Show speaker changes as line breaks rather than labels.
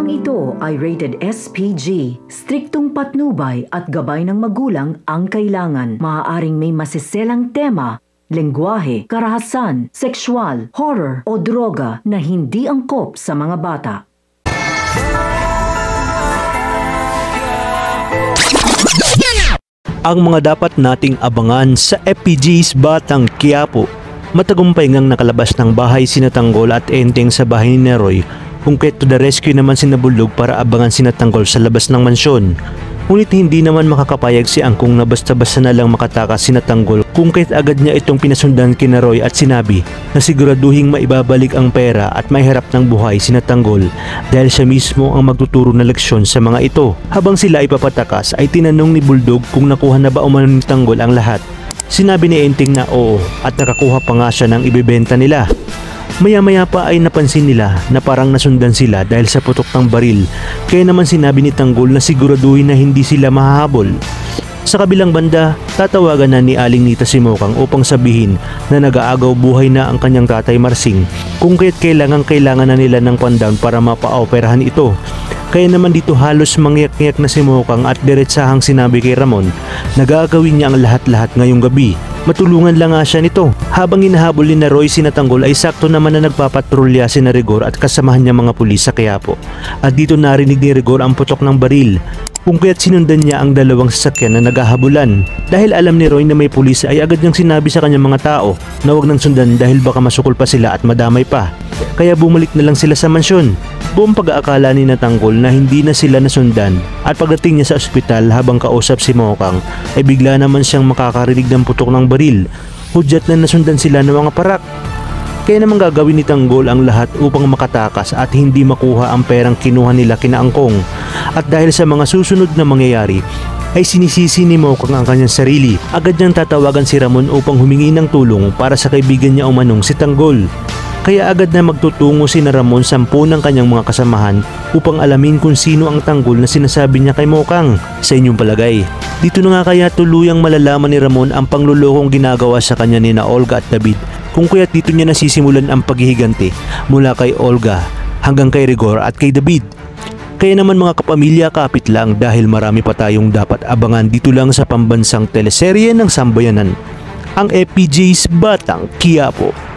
Programang ito ay rated SPG. Striktong patnubay at gabay ng magulang ang kailangan. Maaaring may masiselang tema, lengguwahe, karahasan, sexual, horror o droga na hindi angkop sa mga bata.
Ang mga dapat nating abangan sa FPG's Batang Quiapo. Matagumpay ngang nakalabas ng bahay sina Tanggol at Enteng sa bahay ni Neroy, kung kaya't to the rescue naman sina Buldog para abangan sina Tanggol sa labas ng mansyon. Ngunit hindi naman makakapayag si Angkong na basta-basta na lang makatakas sina Tanggol, kung kaya't agad niya itong pinasundan kina Roy at sinabi na siguraduhing maibabalik ang pera at maiharap ng buhay sina Tanggol dahil siya mismo ang magtuturo na leksyon sa mga ito. Habang sila ay papatakas ay tinanong ni Buldog kung nakuha na ba umano ni Tanggol ang lahat. Sinabi ni Enteng na oo at nakakuha pa nga siya ng ibebenta nila. Maya-maya pa ay napansin nila na parang nasundan sila dahil sa putok ng baril, kaya naman sinabi ni Tanggol na siguraduhin na hindi sila mahahabol. Sa kabilang banda, tatawagan na ni Aling Nita si Mokang upang sabihin na nag-aagaw buhay na ang kanyang tatay Marsing, kung kaya't kailangan na nila ng pandown para mapaoperahan ito. Kaya naman dito halos mangyak-ngyak na si Mokang at diretsahang sinabi kay Ramon na gagawin niya ang lahat-lahat ngayong gabi. Matulungan lang nga siya nito. Habang hinahabol ni Roy sina Tanggol ay sakto naman na nagpapatrolya sina Rigor at kasamahan niya mga pulis sa Quiapo. At dito narinig ni Rigor ang putok ng baril, kung kaya't sinundan niya ang dalawang sasakyan na naghahabulan. Dahil alam ni Roy na may pulis ay agad niyang sinabi sa kanyang mga tao na huwag nang sundan dahil baka masukol pa sila at madamay pa. Kaya bumalik na lang sila sa mansyon. Buong pag-aakala ni Tanggol na hindi na sila nasundan at pagdating niya sa ospital habang kausap si Mokang ay bigla naman siyang makakarinig ng putok ng baril. Hudyat na nasundan sila ng mga parak. Kaya naman gagawin ni Tanggol ang lahat upang makatakas at hindi makuha ang perang kinuha nila kina Angkong. At dahil sa mga susunod na mangyayari ay sinisisi ni Mokang ang kanyang sarili. Agad niyang tatawagan si Ramon upang humingi ng tulong para sa kaibigan niya umanong si Tanggol. Kaya agad na magtutungo si Ramon 10 ng kanyang mga kasamahan upang alamin kung sino ang Tanggol na sinasabi niya kay Mokang. Sa inyong palagay, dito na nga kaya tuluyang malalaman ni Ramon ang panglulokong ginagawa sa kanya ni na Olga at David, kung kaya't dito niya nasisimulan ang paghihiganti mula kay Olga hanggang kay Rigor at kay David. Kaya naman mga kapamilya, kapit lang dahil marami pa tayong dapat abangan dito lang sa pambansang teleserye ng Sambayanan, ang FPG's Batang Quiapo.